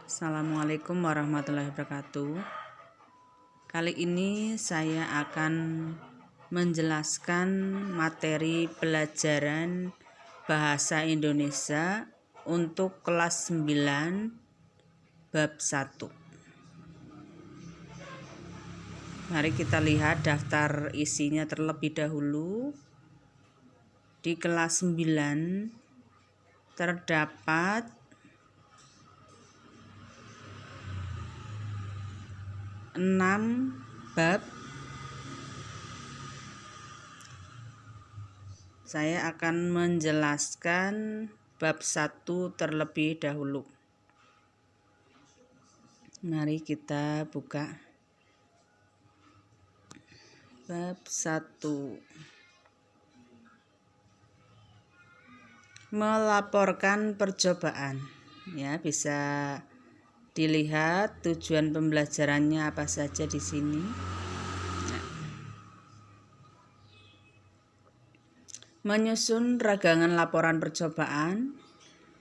Assalamualaikum warahmatullahi wabarakatuh. Kali ini saya akan menjelaskan materi pelajaran Bahasa Indonesia untuk kelas 9 bab 1. Mari kita lihat daftar isinya terlebih dahulu. Di kelas 9 terdapat 6 bab. Saya akan menjelaskan bab 1 terlebih dahulu. Mari kita buka bab 1. Melaporkan percobaan. Ya, bisa dilihat tujuan pembelajarannya apa saja di sini. Menyusun ragangan laporan percobaan,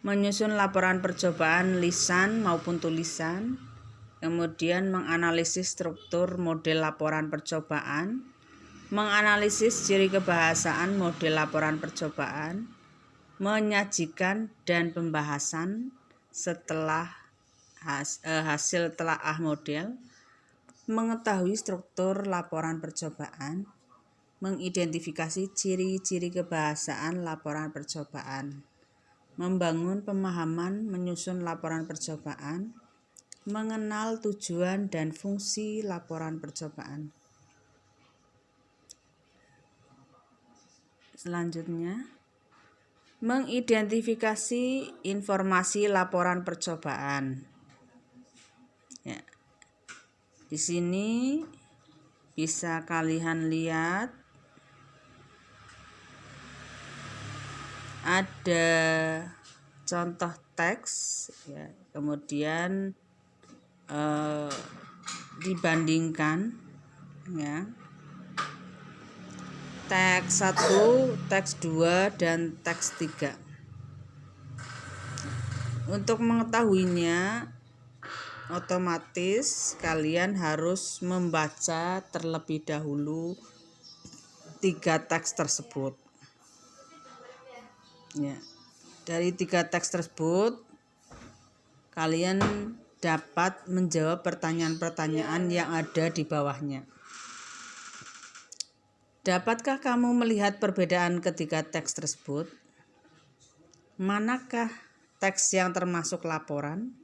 menyusun laporan percobaan lisan maupun tulisan, kemudian menganalisis struktur model laporan percobaan, menganalisis ciri kebahasaan model laporan percobaan, menyajikan dan pembahasan setelah hasil telaah model, mengetahui struktur laporan percobaan, mengidentifikasi ciri-ciri kebahasaan laporan percobaan, membangun pemahaman menyusun laporan percobaan, mengenal tujuan dan fungsi laporan percobaan. Selanjutnya, mengidentifikasi informasi laporan percobaan. Ya. Di sini bisa kalian lihat ada contoh teks, ya, kemudian dibandingkan, ya, teks 1, teks 2, dan teks 3. Untuk mengetahuinya, otomatis kalian harus membaca terlebih dahulu 3 teks tersebut. Ya. Dari 3 teks tersebut, kalian dapat menjawab pertanyaan-pertanyaan yang ada di bawahnya. Dapatkah kamu melihat perbedaan ketiga teks tersebut? Manakah teks yang termasuk laporan?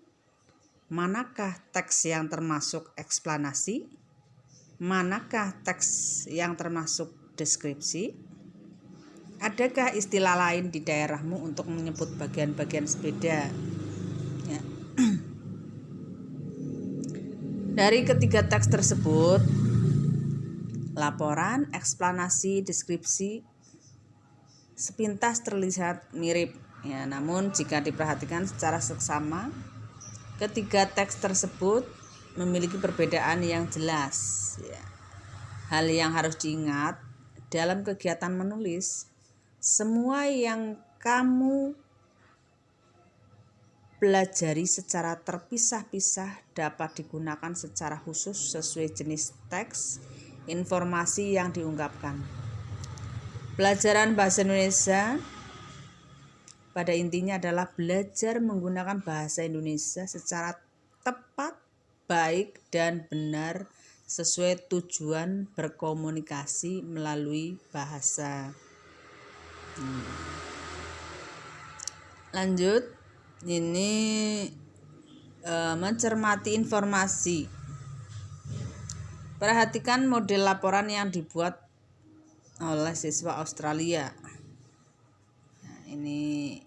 Manakah teks yang termasuk eksplanasi? Manakah teks yang termasuk deskripsi? Adakah istilah lain di daerahmu untuk menyebut bagian-bagian sepeda? Ya. Dari ketiga teks tersebut, laporan, eksplanasi, deskripsi sepintas terlihat mirip, ya, namun jika diperhatikan secara seksama, ketiga teks tersebut memiliki perbedaan yang jelas. Ya. Hal yang harus diingat dalam kegiatan menulis, semua yang kamu pelajari secara terpisah-pisah dapat digunakan secara khusus sesuai jenis teks informasi yang diungkapkan. Pelajaran bahasa Indonesia pada intinya adalah belajar menggunakan bahasa Indonesia secara tepat, baik, dan benar sesuai tujuan berkomunikasi melalui bahasa. Lanjut, ini mencermati informasi. Perhatikan model laporan yang dibuat oleh siswa Australia. Nah, ini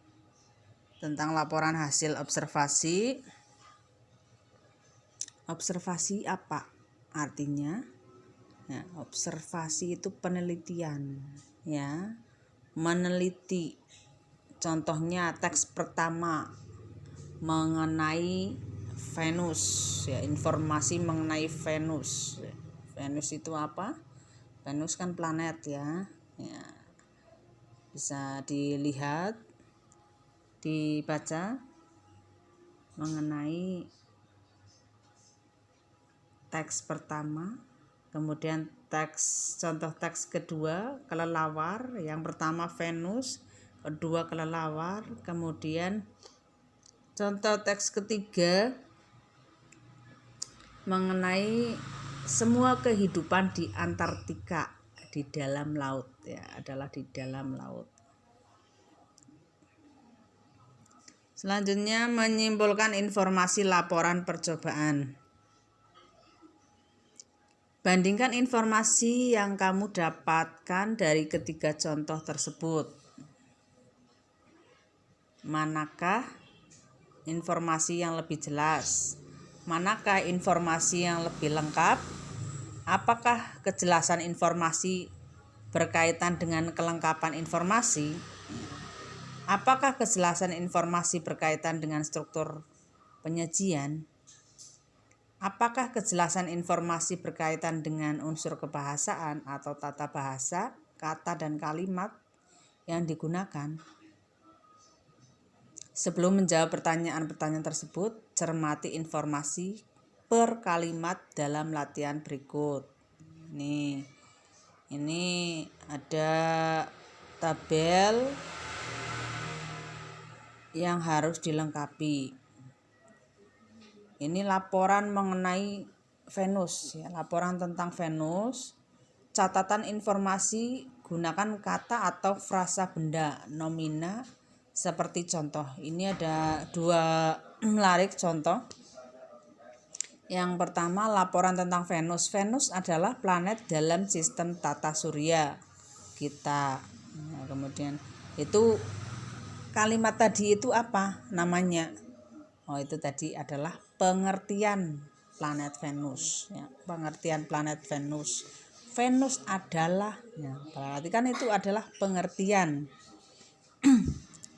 tentang laporan hasil observasi. Observasi apa artinya? Ya, observasi itu penelitian, ya, meneliti. Contohnya teks pertama mengenai Venus, ya, informasi mengenai Venus. Venus itu apa? Venus kan planet, ya. Ya. Bisa dilihat, dibaca mengenai teks pertama, kemudian contoh teks kedua kelelawar, yang pertama Venus, kedua kelelawar, kemudian contoh teks ketiga mengenai semua kehidupan di Antartika, di dalam laut, ya, adalah di dalam laut. Selanjutnya menyimpulkan informasi laporan percobaan. Bandingkan informasi yang kamu dapatkan dari ketiga contoh tersebut. Manakah informasi yang lebih jelas? Manakah informasi yang lebih lengkap? Apakah kejelasan informasi berkaitan dengan kelengkapan informasi? Apakah kejelasan informasi berkaitan dengan struktur penyajian? Apakah kejelasan informasi berkaitan dengan unsur kebahasaan atau tata bahasa, kata dan kalimat yang digunakan? Sebelum menjawab pertanyaan-pertanyaan tersebut, cermati informasi per kalimat dalam latihan berikut. Ini ada tabel yang harus dilengkapi. Ini laporan mengenai Venus, ya, laporan tentang Venus. Catatan informasi gunakan kata atau frasa benda nomina seperti contoh. Ini ada 2 larik contoh. Yang pertama, laporan tentang Venus. Venus adalah planet dalam sistem tata surya kita. Nah, kemudian itu kalimat tadi itu apa namanya? Oh, itu tadi adalah pengertian planet Venus, ya, pengertian planet Venus. Venus adalah, ya, berarti kan itu adalah pengertian.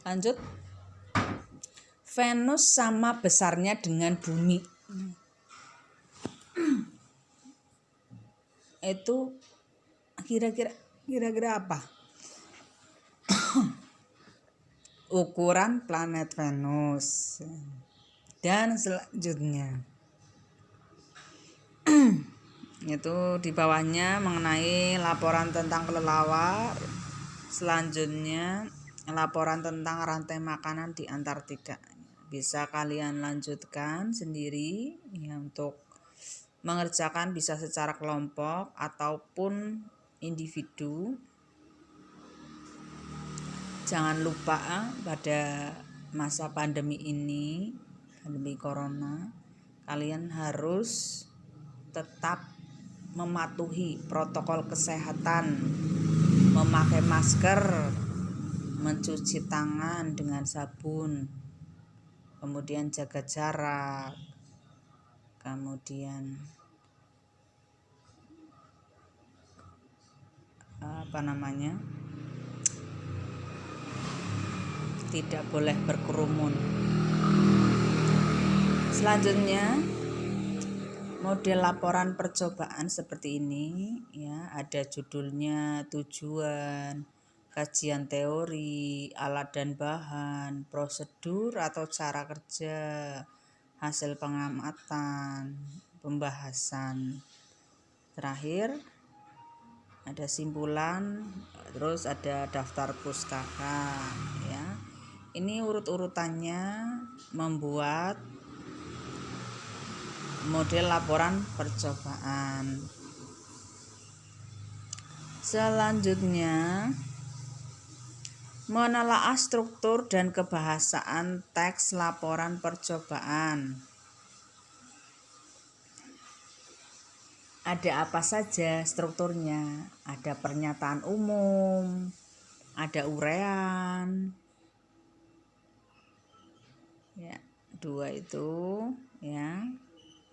Lanjut. Venus sama besarnya dengan bumi. Itu kira-kira apa? Ukuran planet Venus. Dan selanjutnya itu di bawahnya mengenai laporan tentang kelelawar. Selanjutnya laporan tentang rantai makanan di Antartika. Bisa kalian lanjutkan sendiri, ya, untuk mengerjakan bisa secara kelompok ataupun individu. Jangan lupa pada masa pandemi ini, pandemi corona, kalian harus tetap mematuhi protokol kesehatan, memakai masker, mencuci tangan dengan sabun, kemudian jaga jarak, kemudian tidak boleh berkerumun. Selanjutnya model laporan percobaan seperti ini, ya, ada judulnya, tujuan, kajian teori, alat dan bahan, prosedur atau cara kerja, hasil pengamatan, pembahasan. Terakhir ada simpulan, terus ada daftar pustaka, ya. Ini urut-urutannya membuat model laporan percobaan. Selanjutnya, menelaah struktur dan kebahasaan teks laporan percobaan. Ada apa saja strukturnya? Ada pernyataan umum, ada uraian, ya, 2 itu, ya.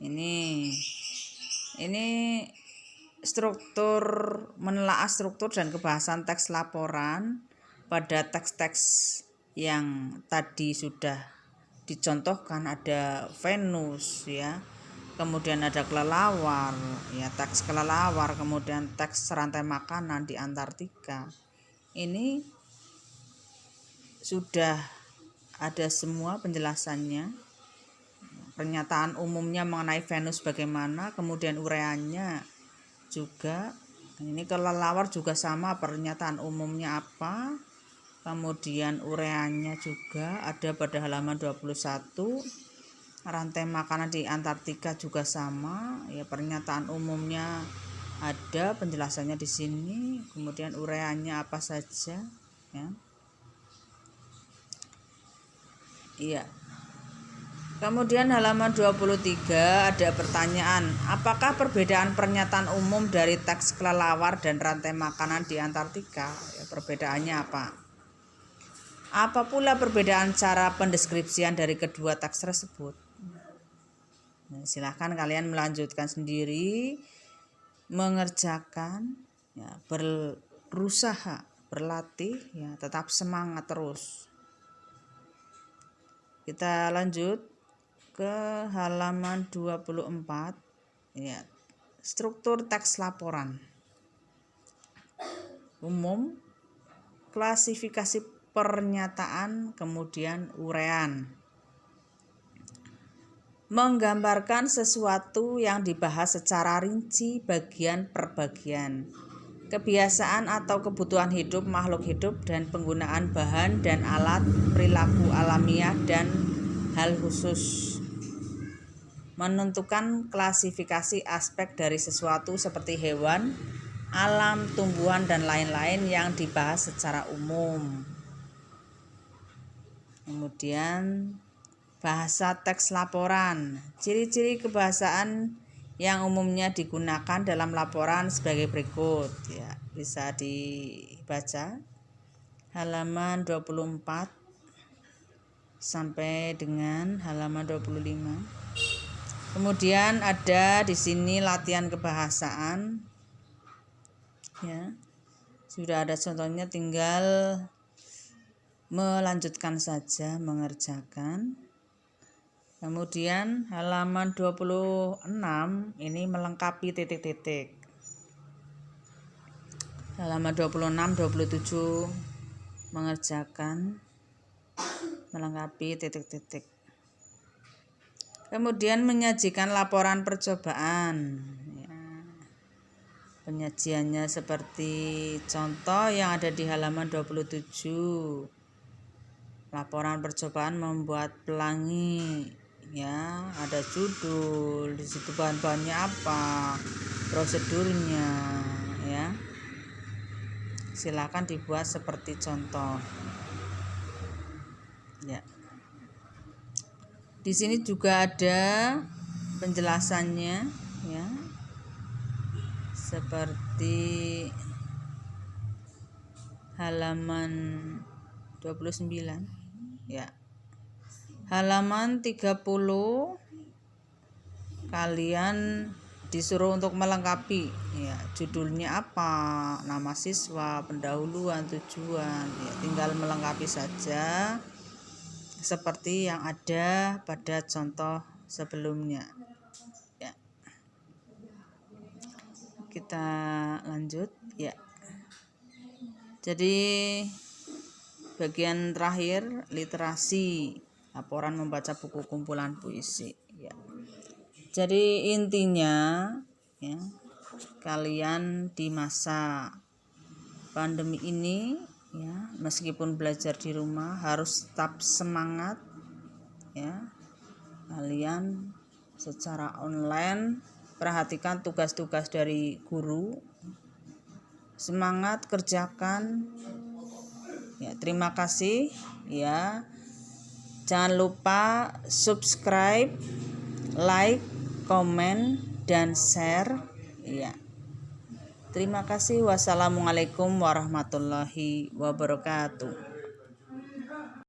Ini struktur, menelaah struktur dan kebahasan teks laporan pada teks-teks yang tadi sudah dicontohkan. Ada Venus, ya, kemudian ada kelelawar, ya, teks kelelawar, kemudian teks rantai makanan di Antartika. Ini sudah ada semua penjelasannya. pernyataan umumnya mengenai Venus bagaimana, kemudian uraiannya juga. Ini kelelawar juga sama, pernyataan umumnya apa, kemudian uraiannya juga ada pada halaman 21. Rantai makanan di Antartika juga sama, ya pernyataan umumnya ada, penjelasannya di sini, kemudian uraiannya apa saja, ya. Iya. Kemudian halaman 23 ada pertanyaan, apakah perbedaan pernyataan umum dari teks kelelawar dan rantai makanan di Antartika? Ya, perbedaannya apa? Apa pula perbedaan cara pendeskripsian dari kedua teks tersebut? Nah, silahkan kalian melanjutkan sendiri, mengerjakan, ya, berusaha, berlatih, ya, tetap semangat terus. Kita lanjut ke halaman 24, ya, struktur teks laporan umum, klasifikasi pernyataan, kemudian uraian. Menggambarkan sesuatu yang dibahas secara rinci bagian per bagian, kebiasaan atau kebutuhan hidup makhluk hidup dan penggunaan bahan dan alat, perilaku alamiah dan hal khusus. Menentukan klasifikasi aspek dari sesuatu seperti hewan, alam, tumbuhan, dan lain-lain yang dibahas secara umum. Kemudian bahasa teks laporan. Ciri-ciri kebahasaan yang umumnya digunakan dalam laporan sebagai berikut, ya, bisa dibaca halaman 24 sampai dengan halaman 25. Kemudian ada di sini latihan kebahasaan, ya. Sudah ada contohnya, tinggal melanjutkan saja mengerjakan. Kemudian halaman 26 ini melengkapi titik-titik. Halaman 26, 27 mengerjakan, melengkapi titik-titik. Kemudian menyajikan laporan percobaan, ya. Penyajiannya seperti contoh yang ada di halaman 27. Laporan percobaan membuat pelangi, ya, ada judul, di situ bahan-bahannya apa, prosedurnya, ya. Silakan dibuat seperti contoh, ya. Di sini juga ada penjelasannya, ya, seperti halaman 29, ya. Halaman 30 kalian disuruh untuk melengkapi, ya, judulnya apa, nama siswa, pendahuluan, tujuan, ya, tinggal melengkapi saja seperti yang ada pada contoh sebelumnya, ya. Kita lanjut, ya. Jadi bagian terakhir literasi, laporan membaca buku kumpulan puisi, ya. Jadi intinya, ya, kalian di masa pandemi ini, ya, meskipun belajar di rumah harus tetap semangat, ya. Kalian secara online perhatikan tugas-tugas dari guru, semangat kerjakan, ya. Terima kasih, ya. Jangan lupa subscribe, like, komen, dan share, ya. Terima kasih. Wassalamualaikum warahmatullahi wabarakatuh.